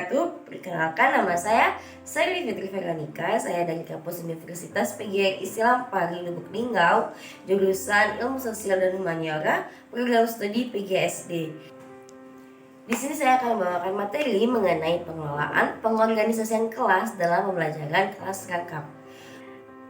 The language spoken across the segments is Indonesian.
wabarakatuh. Perkenalkan, nama saya Sari Fitri Veronica. Saya dari kampus Universitas PGRI Islam Pari Lubuk Linggau, jurusan Ilmu Sosial dan Humaniora, program studi PGSD. Di sini saya akan membawakan materi mengenai pengelolaan pengorganisasian kelas dalam pembelajaran kelas rangkap.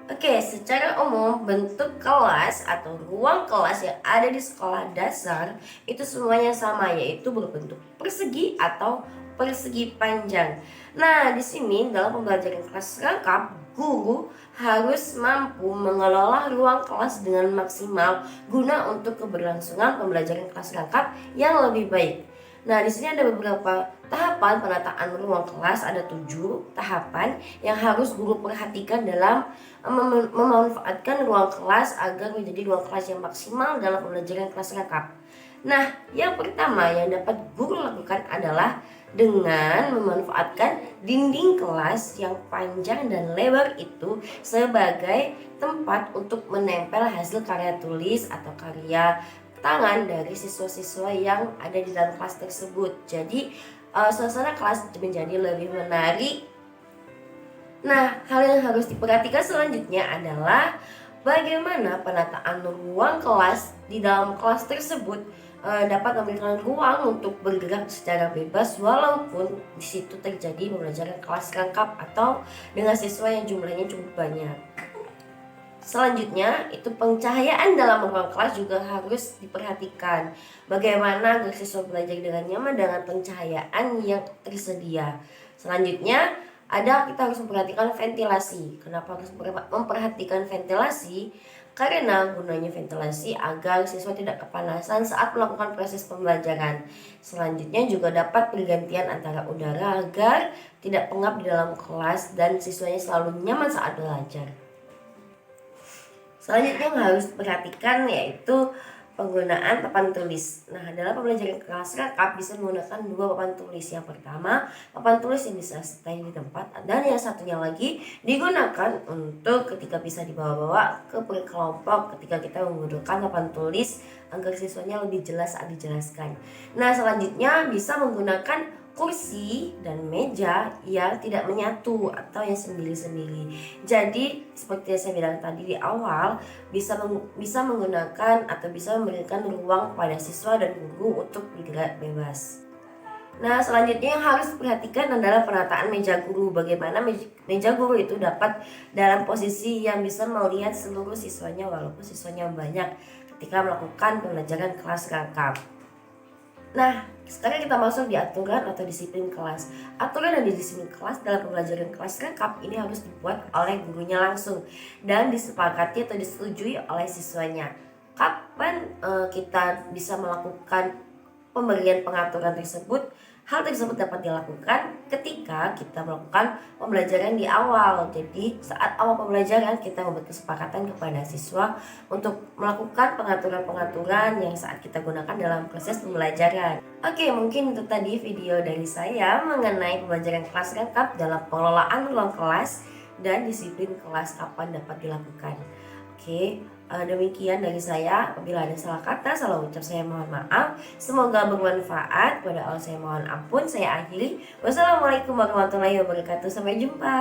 Oke, secara umum bentuk kelas atau ruang kelas yang ada di sekolah dasar itu semuanya sama, yaitu berbentuk persegi atau persegi panjang. Nah, di sini dalam pembelajaran kelas rangkap, guru harus mampu mengelola ruang kelas dengan maksimal guna untuk keberlangsungan pembelajaran kelas rangkap yang lebih baik. Nah, di sini ada beberapa tahapan penataan ruang kelas, ada 7 tahapan yang harus guru perhatikan dalam memanfaatkan ruang kelas agar menjadi ruang kelas yang maksimal dalam pembelajaran kelas rangkap. Nah, yang pertama yang dapat guru lakukan adalah dengan memanfaatkan dinding kelas yang panjang dan lebar itu sebagai tempat untuk menempel hasil karya tulis atau karya tangan dari siswa-siswa yang ada di dalam kelas tersebut. Jadi suasana kelas menjadi lebih menarik. Nah, hal yang harus diperhatikan selanjutnya adalah bagaimana penataan ruang kelas di dalam kelas tersebut dapat memberikan ruang untuk bergerak secara bebas walaupun di situ terjadi pembelajaran kelas rangkap atau dengan siswa yang jumlahnya cukup banyak. Selanjutnya, itu pencahayaan dalam ruang kelas juga harus diperhatikan. Bagaimana agar siswa belajar dengan nyaman dengan pencahayaan yang tersedia. Selanjutnya, kita harus memperhatikan ventilasi. Kenapa harus memperhatikan ventilasi? Karena gunanya ventilasi agar siswa tidak kepanasan saat melakukan proses pembelajaran. Selanjutnya juga dapat pergantian antara udara agar tidak pengap di dalam kelas dan siswanya selalu nyaman saat belajar. Selanjutnya yang harus diperhatikan yaitu penggunaan papan tulis. Nah, dalam pembelajaran kelas rangkap bisa menggunakan 2 papan tulis. Yang pertama, papan tulis yang bisa stay di tempat, dan yang satunya lagi digunakan untuk ketika bisa dibawa-bawa ke kelompok ketika kita menggunakan papan tulis agar siswanya lebih jelas saat dijelaskan. Nah, selanjutnya bisa menggunakan kursi dan meja yang tidak menyatu atau yang sendiri-sendiri. Jadi seperti yang saya bilang tadi di awal, bisa menggunakan atau bisa memberikan ruang pada siswa dan guru untuk bergerak bebas. Nah, selanjutnya yang harus diperhatikan adalah penataan meja guru. Bagaimana meja guru itu dapat dalam posisi yang bisa melihat seluruh siswanya walaupun siswanya banyak ketika melakukan pembelajaran kelas rangkap. Nah, sekarang kita masuk di aturan atau disiplin kelas. Aturan dan disiplin kelas dalam pembelajaran kelas rangkap ini harus dibuat oleh gurunya langsung dan disepakati atau disetujui oleh siswanya. Kapan kita bisa melakukan pemberian pengaturan tersebut? Hal tersebut dapat dilakukan ketika kita melakukan pembelajaran di awal. Jadi saat awal pembelajaran kita membuat kesepakatan kepada siswa untuk melakukan pengaturan-pengaturan yang saat kita gunakan dalam proses pembelajaran. Oke, mungkin itu tadi video dari saya mengenai pembelajaran kelas rangkap dalam pengelolaan ruang kelas dan disiplin kelas kapan dapat dilakukan. Oke, demikian dari saya. Apabila ada salah kata, salah ucap, saya mohon maaf. Semoga bermanfaat. Pada Allah saya mohon ampun. Saya akhiri. Wassalamualaikum warahmatullahi wabarakatuh. Sampai jumpa.